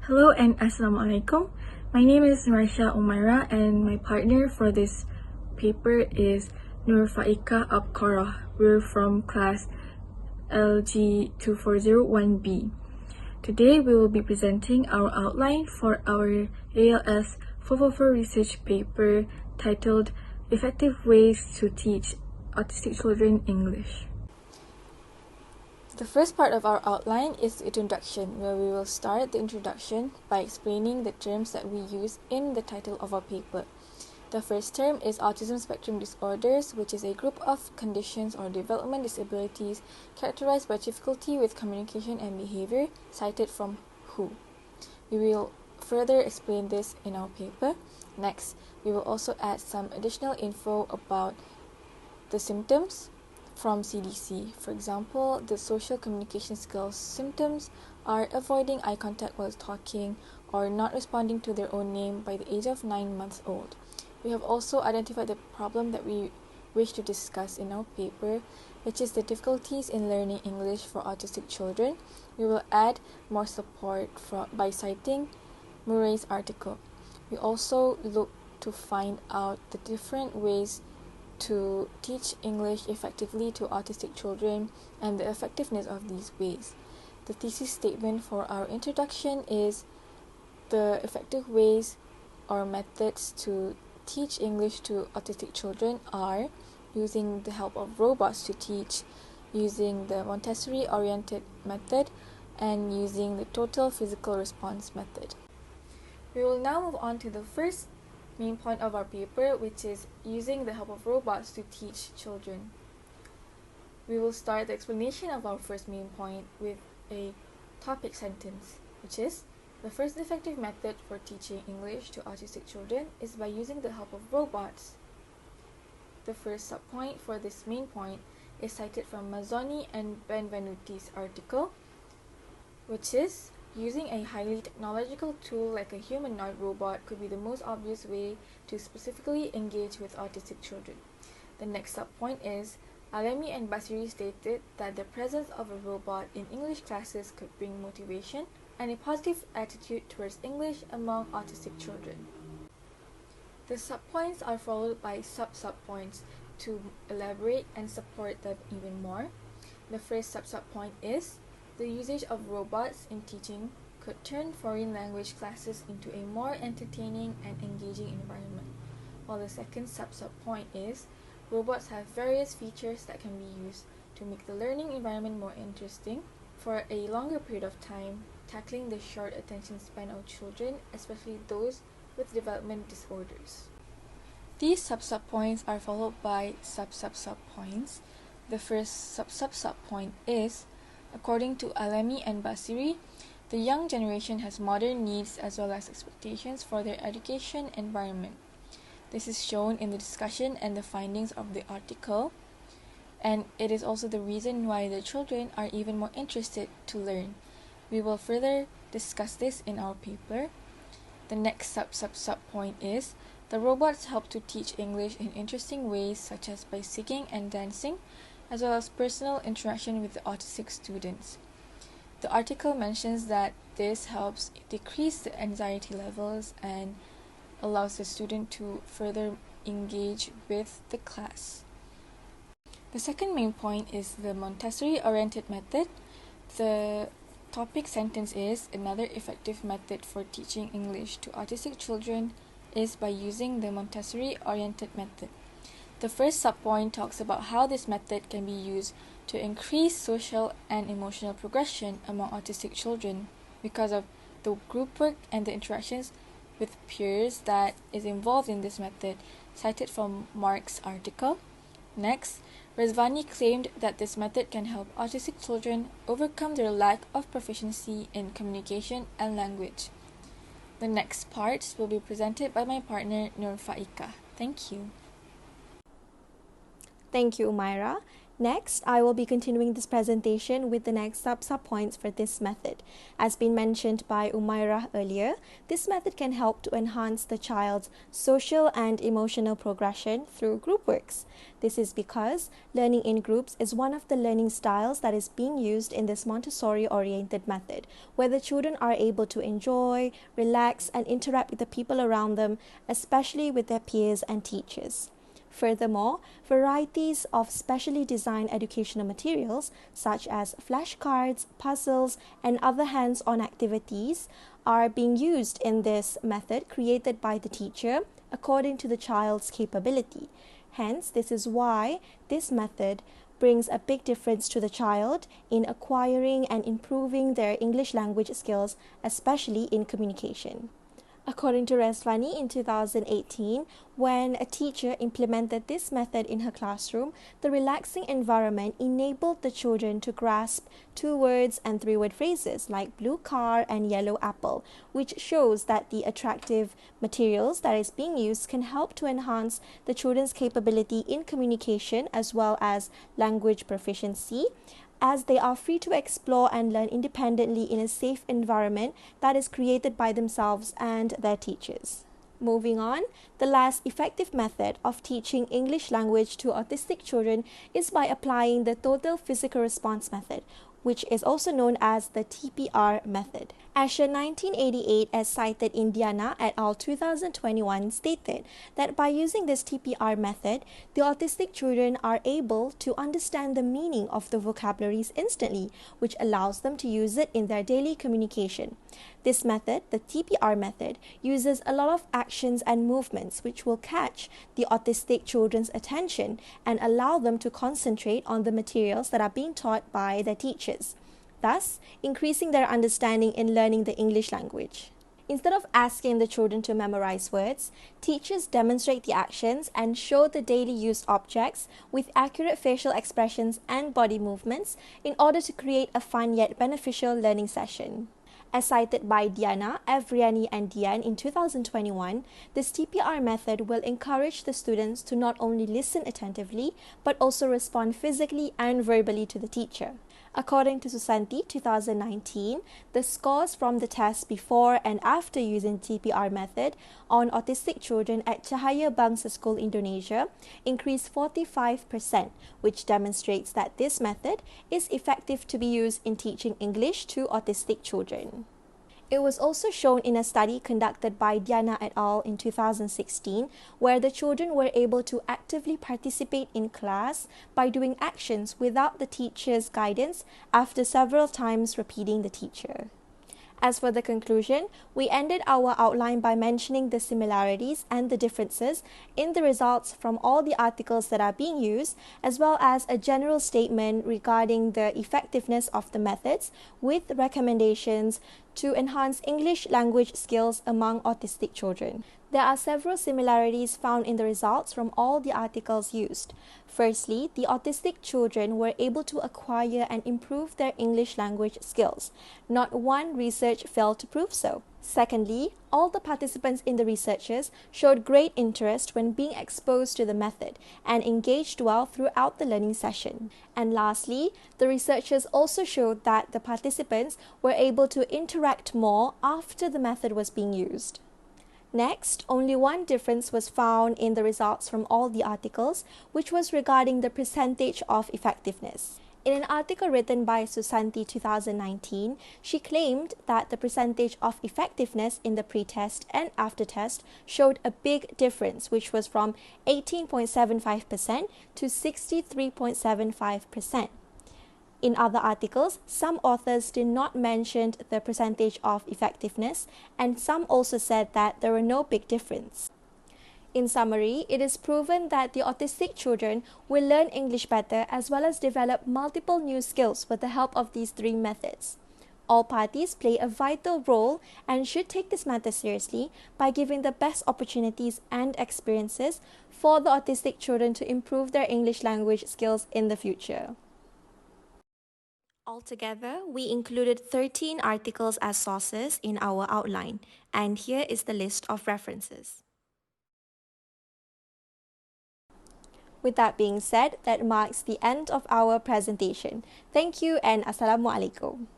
Hello and Assalamualaikum. My name is Nuraisyah Umairah and my partner for this paper is Faiqah Abqarah. We're from class LG2401B. Today we will be presenting our outline for our ALS 444 research paper titled Effective Ways to Teach Autistic Children English. The first part of our outline is the introduction, where we will start the introduction by explaining the terms that we use in the title of our paper. The first term is autism spectrum disorders, which is a group of conditions or development disabilities characterized by difficulty with communication and behavior, cited from WHO. We will further explain this in our paper. Next, we will also add some additional info about the symptoms from CDC. For example, the social communication skills symptoms are avoiding eye contact while talking or not responding to their own name by the age of 9 months old. We have also identified the problem that we wish to discuss in our paper, which is the difficulties in learning English for autistic children. We will add more support by citing Murray's article. We also look to find out the different ways to teach English effectively to autistic children and the effectiveness of these ways. The thesis statement for our introduction is the effective ways or methods to teach English to autistic children are using the help of robots to teach, using the Montessori-oriented method, and using the total physical response method. We will now move on to the first main point of our paper, which is using the help of robots to teach children. We will start the explanation of our first main point with a topic sentence, which is the first effective method for teaching English to autistic children is by using the help of robots. The first subpoint for this main point is cited from Mazzoni and Benvenuti's article, which is using a highly technological tool like a humanoid robot could be the most obvious way to specifically engage with autistic children. The next subpoint is Alemi and Basiri stated that the presence of a robot in English classes could bring motivation and a positive attitude towards English among autistic children. The subpoints are followed by sub-subpoints to elaborate and support them even more. The first sub-subpoint is the usage of robots in teaching could turn foreign language classes into a more entertaining and engaging environment. While the second sub-subpoint is robots have various features that can be used to make the learning environment more interesting for a longer period of time, tackling the short attention span of children, especially those with development disorders. These sub-subpoints are followed by sub-sub-subpoints. The first sub-sub-subpoint is, according to Alemi and Basiri, the young generation has modern needs as well as expectations for their education environment. This is shown in the discussion and the findings of the article, and it is also the reason why the children are even more interested to learn. We will further discuss this in our paper. The next sub-sub-subpoint is the robots help to teach English in interesting ways such as by singing and dancing, as well as personal interaction with the autistic students. The article mentions that this helps decrease the anxiety levels and allows the student to further engage with the class. The second main point is the Montessori-oriented method. The topic sentence is another effective method for teaching English to autistic children is by using the Montessori-oriented method. The first subpoint talks about how this method can be used to increase social and emotional progression among autistic children because of the group work and the interactions with peers that is involved in this method, cited from Mark's article. Next, Rezvani claimed that this method can help autistic children overcome their lack of proficiency in communication and language. The next parts will be presented by my partner Faiqah. Thank you. Thank you, Umairah. Next, I will be continuing this presentation with the next sub-points for this method. As been mentioned by Umairah earlier, this method can help to enhance the child's social and emotional progression through group works. This is because learning in groups is one of the learning styles that is being used in this Montessori-oriented method, where the children are able to enjoy, relax, and interact with the people around them, especially with their peers and teachers. Furthermore, varieties of specially designed educational materials such as flashcards, puzzles, and other hands-on activities are being used in this method created by the teacher according to the child's capability. Hence, this is why this method brings a big difference to the child in acquiring and improving their English language skills, especially in communication. According to Resvani in 2018, when a teacher implemented this method in her classroom, the relaxing environment enabled the children to grasp 2-word and 3-word phrases like blue car and yellow apple, which shows that the attractive materials that is being used can help to enhance the children's capability in communication as well as language proficiency, as they are free to explore and learn independently in a safe environment that is created by themselves and their teachers. Moving on, the last effective method of teaching English language to autistic children is by applying the Total Physical Response method, which is also known as the TPR method. Asher 1988, as cited in Diana et al. 2021, stated that by using this TPR method, the autistic children are able to understand the meaning of the vocabularies instantly, which allows them to use it in their daily communication. This method, the TPR method, uses a lot of actions and movements which will catch the autistic children's attention and allow them to concentrate on the materials that are being taught by their teachers, thus increasing their understanding in learning the English language. Instead of asking the children to memorize words, teachers demonstrate the actions and show the daily used objects with accurate facial expressions and body movements in order to create a fun yet beneficial learning session. As cited by Diana, Evriani, and Diane in 2021, this TPR method will encourage the students to not only listen attentively, but also respond physically and verbally to the teacher. According to Susanti, 2019, the scores from the test before and after using TPR method on autistic children at Cahaya Bangsa School, Indonesia, increased 45%, which demonstrates that this method is effective to be used in teaching English to autistic children. It was also shown in a study conducted by Diana et al. In 2016, where the children were able to actively participate in class by doing actions without the teacher's guidance after several times repeating the teacher. As for the conclusion, we ended our outline by mentioning the similarities and the differences in the results from all the articles that are being used, as well as a general statement regarding the effectiveness of the methods with recommendations to enhance English language skills among autistic children. There are several similarities found in the results from all the articles used. Firstly, the autistic children were able to acquire and improve their English language skills. Not one research failed to prove so. Secondly, all the participants in the researches showed great interest when being exposed to the method and engaged well throughout the learning session. And lastly, the researchers also showed that the participants were able to interact more after the method was being used. Next, only one difference was found in the results from all the articles, which was regarding the percentage of effectiveness. In an article written by Susanti 2019, she claimed that the percentage of effectiveness in the pre-test and after-test showed a big difference, which was from 18.75% to 63.75%. In other articles, some authors did not mention the percentage of effectiveness, and some also said that there were no big difference. In summary, it is proven that the autistic children will learn English better as well as develop multiple new skills with the help of these three methods. All parties play a vital role and should take this matter seriously by giving the best opportunities and experiences for the autistic children to improve their English language skills in the future. Altogether, we included 13 articles as sources in our outline, and here is the list of references. With that being said, that marks the end of our presentation. Thank you and Assalamualaikum.